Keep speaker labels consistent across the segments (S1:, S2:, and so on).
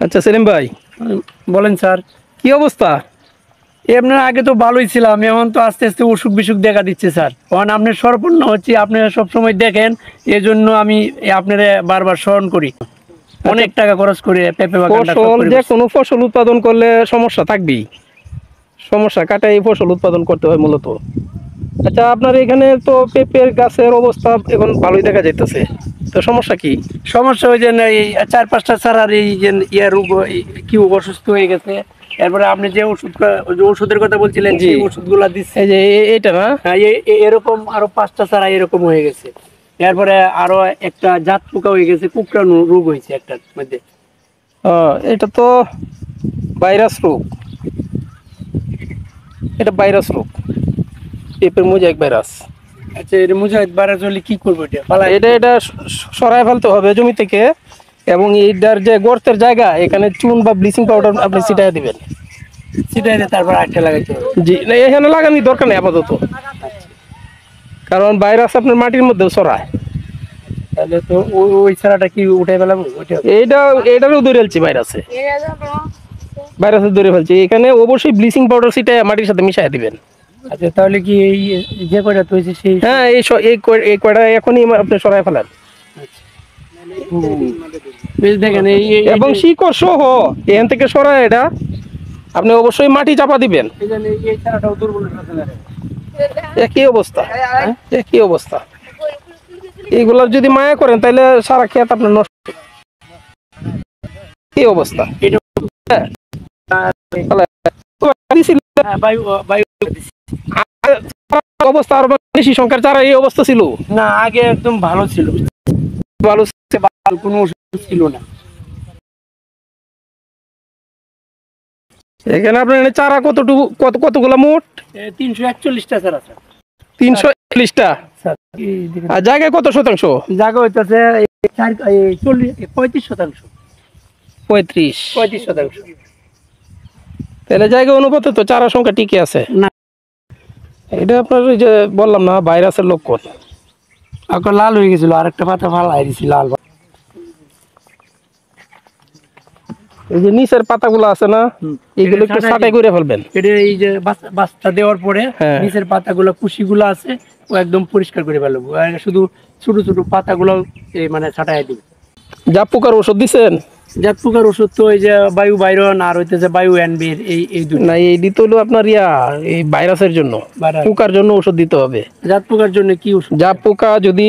S1: আচ্ছা সেলিম ভাই,
S2: বলেন স্যার।
S1: কি অবস্থা?
S2: আপনার আগে তো ভালোই ছিলাম, এখন তো আস্তে আস্তে অসুখ বিসুখ দেখা দিচ্ছে স্যার। কারণ আপনার সরপন্ন হচ্ছে, আপনারা সবসময় দেখেন, এজন্য আমি আপনারা বারবার স্মরণ করি।
S1: আচ্ছা,
S2: অনেক টাকা খরচ করে পেঁপে বাগানটা সব
S1: ফসল
S2: করে
S1: যে
S2: বসছি।
S1: কোনো ফসল উৎপাদন করলে সমস্যা থাকবেই। সমস্যা কাটাই ফসল উৎপাদন করতে হয় মূলত। আচ্ছা, আপনার এখানে তো পেঁপের গাছের অবস্থা এখন ভালোই দেখা যাইতেছে, তো সমস্যা কি?
S2: সমস্যা হয়ে যে এই 4-5টা স্যার আর এই যে রোগ কি অসুস্থ হয়ে গেছে। এরপরে আপনি যে যে ওষুধের কথা বলছিলেন,
S1: জি,
S2: সেই ওষুধগুলা দিচ্ছি।
S1: এই যে এইটা না?
S2: হ্যাঁ, এরকম আরো 5টা চারা এরকম হয়ে গেছে। এরপরে আরো একটা জাত পোকা হয়ে গেছে, কুকড়ানো রোগ হয়েছে একটার মধ্যে।
S1: এটা তো ভাইরাস রোগ। এটা ভাইরাস রোগ, পেঁপের মোজাইক ভাইরাস।
S2: আচ্ছা, এটা মুজাহিদ বাড়ার জন্য কি করবো? এটা পালাই
S1: এটা এটা সরাই ফেলতে হবে জমি থেকে, এবং এইটার যে গর্তের জায়গা, এখানে চুন বা ব্লিচিং পাউডার আপনি ছিটাই দিবেন।
S2: সেটাই তারপর আটটা লাগাইতে হবে।
S1: জি না, এখানে লাগানোর দরকার নেই আপাতত, কারণ ভাইরাস আপনার মাটির মধ্যেও ছড়ায়।
S2: তাহলে তো ওই ছাড়াটা কি উঠে পেলাম ওইটা?
S1: এইটা এটারও ধরে ফেলছি ভাইরাসে, ভাইরাসে ধরে ফেলছি। এখানে অবশ্যই ব্লিচিং পাউডার ছিটাই মাটির সাথে মিশাই দিবেন।
S2: আচ্ছা, তাহলে কি এই যে কয়টা তৈছে সেই?
S1: হ্যাঁ, এই কয়টা এখনই আপনি সরাই ফেলেন।
S2: বেশ, দেখেন
S1: এবং শিকড় সহ এখান থেকে সরাই এটা আপনি অবশ্যই মাটি চাপা দিবেন।
S2: এই ছাড়াটাও দুর্বল হয়ে গেছে।
S1: একই অবস্থা, একই অবস্থা। এইগুলার যদি মায়া করেন তাহলে সারা ক্ষেত আপনার নষ্ট। কি অবস্থা
S2: এটা বায়ু বায়ু
S1: অবস্থা আর বেশি সংখ্যার চারা এই অবস্থা ছিল
S2: না, আগে একদম ভালো ছিল।
S1: ভালো।
S2: কোনো ওষুধ ছিল না।
S1: এখানে আপনার চারা কতটুকু, কতগুলো মোট?
S2: 341টা স্যার আছে।
S1: 340টা।
S2: স্যার,
S1: আর জায়গায় কত শতাংশ?
S2: জায়গা হইতেছে 35%।
S1: 35।
S2: 35%।
S1: তাহলে জায়গা অনুপাতে তো চারা সংখ্যা ঠিকই আছে।
S2: না,
S1: এটা আপনার ওই যে বললাম না, ভাইরাসের লক্ষণ।
S2: আপনার লাল হয়ে গেছিল, আরেকটা পাতা ভালো দিছি লাল।
S1: এই যে নিচের পাতাগুলো আছে না, এইগুলো একটু ছাঁটাই করে ফেলবেন।
S2: এটা এই যে বাস্তা দেওয়ার পরে
S1: হ্যাঁ।
S2: নিচের পাতাগুলো, কুশিগুলো আছে, ও একদম পরিষ্কার করে ফেলবো। আর শুধু ছোট ছোট পাতাগুলো মানে ছাটাই দিব।
S1: জাপ পোকার ওষুধ দিছেন?
S2: জাত পোকার ওষুধ তো এই যে বায়ু বাইরন আর হইতেছে বায়ু এনবির, এই দুটো।
S1: না, এই দিতে হলো আপনার এই ভাইরাসের জন্য,
S2: ভাইরাস।
S1: পোকার জন্য ওষুধ দিতে হবে।
S2: জাত পোকার জন্য কি ওষুধ?
S1: জাপ পোকা যদি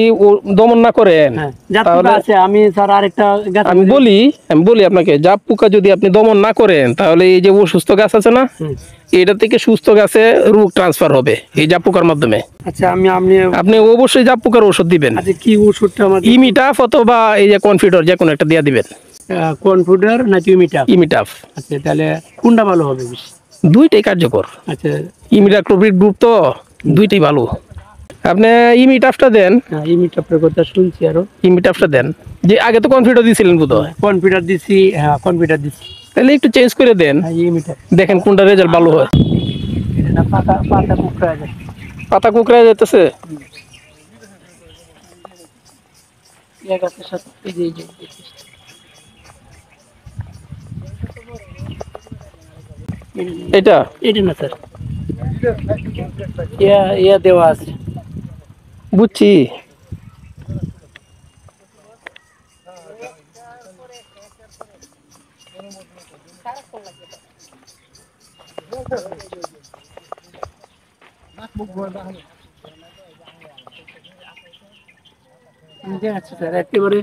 S1: দমন না করেন,
S2: হ্যাঁ, জাত পোকা
S1: তাহলে
S2: আছে। আমি স্যার আরেকটা গাছ
S1: আমি বলি আপনাকে, জাপ পোকা যদি আপনি দমন না করেন, তাহলে এই যে অসুস্থ গাছ আছে না, এটা থেকে সুস্থ গাছে রোগ ট্রান্সফার হবে এই জাপ পোকার মাধ্যমে।
S2: আচ্ছা,
S1: আপনি অবশ্যই জাপ পোকার ওষুধ দিবেন।
S2: আচ্ছা, কি ওষুধটা আমার?
S1: ইমিটাফ অথবা এই যে কনফিডর, যে কোনো একটা দিয়ে দিবেন।
S2: কনফুডার না ইমিটা?
S1: ইমিটাফ।
S2: আচ্ছা, তাহলে কোনটা ভালো হবে বেশি?
S1: দুইটাই কার্যকর।
S2: আচ্ছা,
S1: ইমিডাক্লোপিড গ্রুপ তো দুইটাই ভালো। আপনি ইমিটাফটা দেন।
S2: ইমিটাপের কথা শুনছি আরো।
S1: ইমিটাফটা দেন। যে আগে তো কনফিডর দিয়েছিলেন বোধহয়।
S2: কনফিডার দিছি, হ্যাঁ কনফিডার দিছি।
S1: তাহলে একটু চেঞ্জ করে দেন,
S2: হ্যাঁ, ইমিটা।
S1: দেখেন কোনটা রেজাল্ট ভালো হয়।
S2: এটা না, পাতা পাতা কুকড়া যায়।
S1: পাতা কুকড়ে যেতেছে।
S2: এক গাছের সাথে এই যে
S1: এটা
S2: এটা না স্যার, ইয়া দেওয়া আছে।
S1: বুঝছি।
S2: স্যার একেবারে